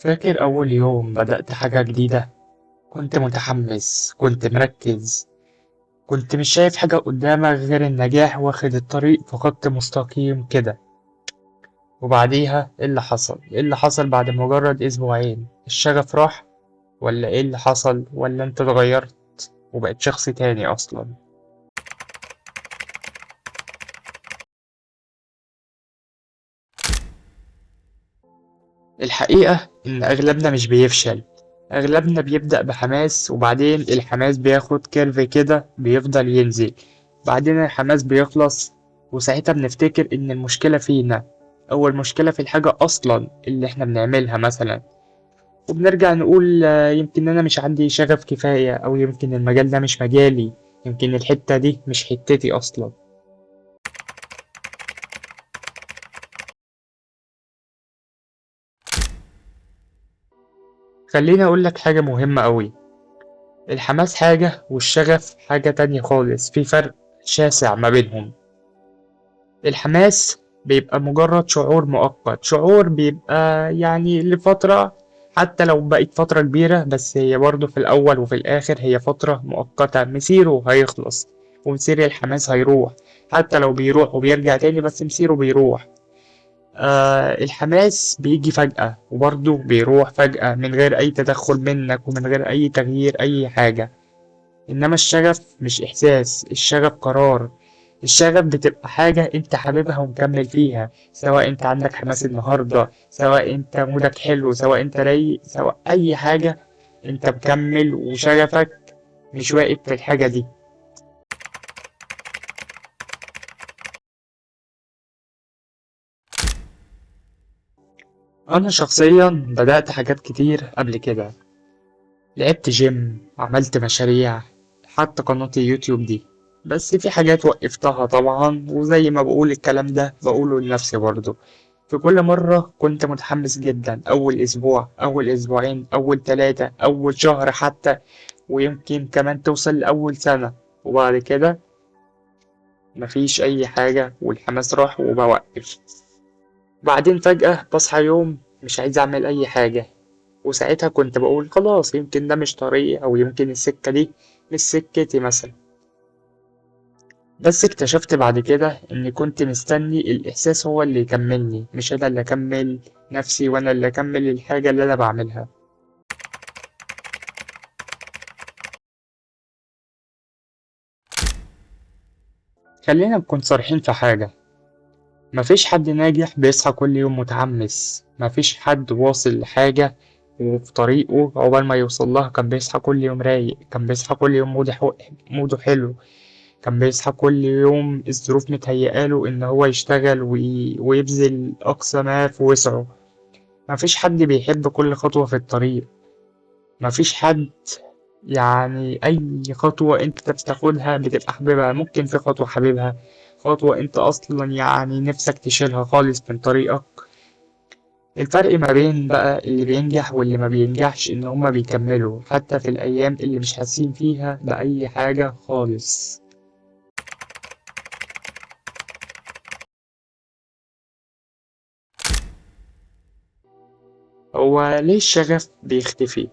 فاكر أول يوم بدأت حاجة جديدة. كنت متحمس، كنت مركز، كنت مش شايف حاجة قدامك غير النجاح واخد الطريق في خط مستقيم كده. وبعديها إيه اللي حصل؟ إيه اللي حصل بعد مجرد أسبوعين؟ الشغف راح؟ ولا إيه اللي حصل؟ ولا أنت اتغيرت وبقيت شخص تاني أصلا؟ الحقيقة إن أغلبنا مش بيفشل. أغلبنا بيبدأ بحماس وبعدين الحماس بياخد كيرف كده بيفضل ينزل. بعدين الحماس بيخلص وساعتها بنفتكر إن المشكلة فينا أو المشكلة في الحاجة أصلا اللي إحنا بنعملها مثلا. وبنرجع نقول يمكن أنا مش عندي شغف كفاية أو يمكن المجال ده مش مجالي. يمكن الحتة دي مش حتتي أصلا. خليني أقول لك حاجة مهمة أوي. الحماس حاجة والشغف حاجة تانية خالص، في فرق شاسع ما بينهم. الحماس بيبقى مجرد شعور مؤقت، شعور بيبقى يعني لفترة، حتى لو بقت فترة كبيرة بس هي برضه في الأول وفي الآخر هي فترة مؤقتة، مسيره هيخلص ومسير الحماس هيروح. حتى لو بيروح وبيرجع تاني بس مسيره بيروح. الحماس بيجي فجأة وبرضه بيروح فجأة من غير أي تدخل منك ومن غير أي تغيير أي حاجة. إنما الشغف مش إحساس، الشغف قرار. الشغف بتبقى حاجة أنت حاببها ومكمل فيها، سواء أنت عندك حماس النهاردة، سواء أنت مودك حلو، سواء أنت رايق، سواء أي حاجة. أنت مكمل وشغفك مش واقف في الحاجة دي. أنا شخصيا بدأت حاجات كتير قبل كده. لعبت جيم، عملت مشاريع، حتى قناة اليوتيوب دي. بس في حاجات وقفتها طبعا، وزي ما بقول الكلام ده بقوله لنفسي برضه. في كل مرة كنت متحمس جدا، أول أسبوع، أول أسبوعين، أول 3، أول شهر حتى، ويمكن كمان توصل لأول سنة. وبعد كده مفيش أي حاجة والحماس راح وبوقف. بعدين فجأة بصحى يوم مش عايز أعمل أي حاجة. وساعتها كنت بقول خلاص يمكن ده مش طريقي أو يمكن السكة دي مش سكتي مثلا. بس اكتشفت بعد كده إني كنت مستني الإحساس هو اللي يكملني، مش أنا اللي أكمل نفسي وأنا اللي أكمل الحاجة اللي أنا بعملها. خلينا نكون صريحين في حاجة. مفيش حد ناجح بيصحى كل يوم متحمس، مفيش حد واصل لحاجة وفي طريقه عقبال ما يوصل لها كان بيصحى كل يوم رايق، كان بيصحى كل يوم موده حلو، كان بيصحى كل يوم الظروف متهيئاله إن هو يشتغل ويبذل أقصى ما في وسعه. مفيش حد بيحب كل خطوة في الطريق. مفيش حد يعني أي خطوة أنت بتاخدها بتبقى حاببها. ممكن في خطوة حاببها، خطوة أنت أصلا يعني نفسك تشيلها خالص من طريقك. الفرق ما بين بقى اللي بينجح واللي ما بينجحش إن هما بيكملوا حتى في الأيام اللي مش حاسين فيها بأي حاجة خالص. هو ليه الشغف بيختفي؟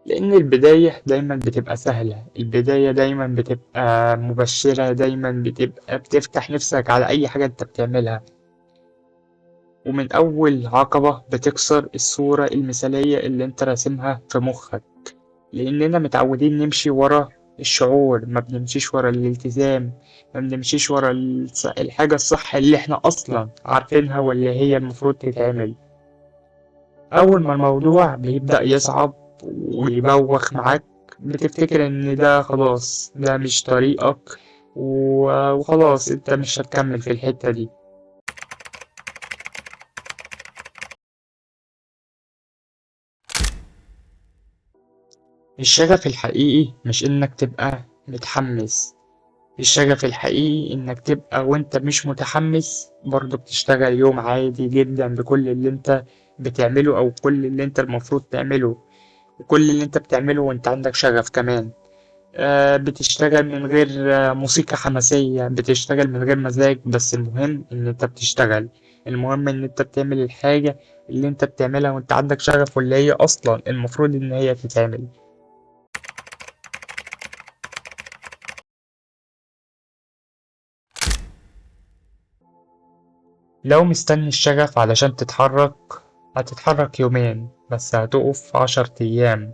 لأن البداية دايما بتبقى سهلة، البداية دايما بتبقى مبشرة، دايما بتبقى بتفتح نفسك على أي حاجة أنت بتعملها. ومن أول عقبة بتكسر الصورة المثالية اللي أنت راسمها في مخك. لأننا متعودين نمشي ورا الشعور، ما بنمشيش ورا الالتزام، ما بنمشيش ورا الحاجة الصح اللي احنا أصلا عارفينها واللي هي المفروض تتعمل. أول ما الموضوع بيبدأ يصعب ويبوخ معاك بتفتكر إن ده خلاص ده مش طريقك، وخلاص أنت مش هتكمل في الحتة دي. الشغف الحقيقي مش إنك تبقى متحمس. الشغف الحقيقي إنك تبقى وإنت مش متحمس برضه بتشتغل يوم عادي جدا بكل اللي إنت بتعمله أو كل اللي إنت المفروض تعمله، وكل اللي إنت بتعمله وإنت عندك شغف كمان. بتشتغل من غير موسيقى حماسية، بتشتغل من غير مزاج، بس المهم إن أنت بتشتغل. المهم ان انت بتعمل الحاجة اللي انت بتعملها وانت عندك شغف، واللي هي اصلا المفروض ان هي تتعمل. لو مستني الشغف علشان تتحرك، هتتحرك يومين بس هتقف 10 أيام.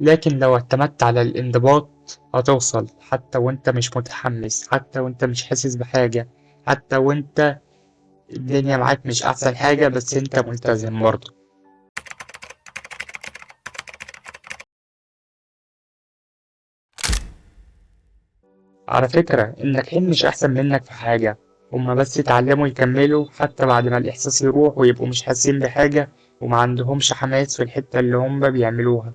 لكن لو اعتمدت على الانضباط هتوصل، حتى وانت مش متحمس، حتى وانت مش حاسس بحاجة، حتى وانت الدنيا معاك مش أحسن حاجة، بس انت ملتزم برضه. على فكرة الناجحين مش أحسن منك في حاجة، هما بس يتعلموا يكملوا حتى بعد ما الإحساس يروح، ويبقوا مش حاسين بحاجة وما عندهمش حماس في الحتة اللي هما بيعملوها.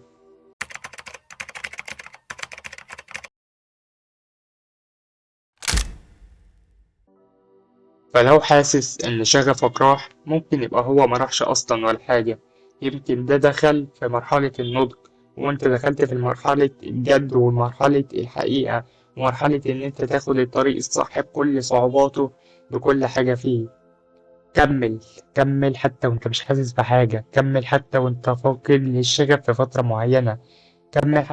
فلو حاسس إن شغفك راح، ممكن يبقى هو ما راحش أصلا ولا حاجة. يمكن ده دخل في مرحلة النضج، وأنت دخلت في مرحلة الجد ومرحلة الحقيقة، ومرحلة إن أنت تاخد الطريق الصح بكل صعوباته، بكل حاجة فيه. كمل، كمل حتى وأنت مش حاسس بحاجة، كمل حتى وأنت فاقد للشغف في فترة معينة، كمل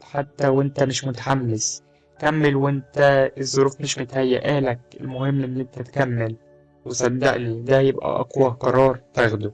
حتى وأنت مش متحمس، كمل وأنت الظروف مش متهيئة لك، المهم إن أنت تكمل. وصدقني ده هيبقى أقوى قرار تاخده.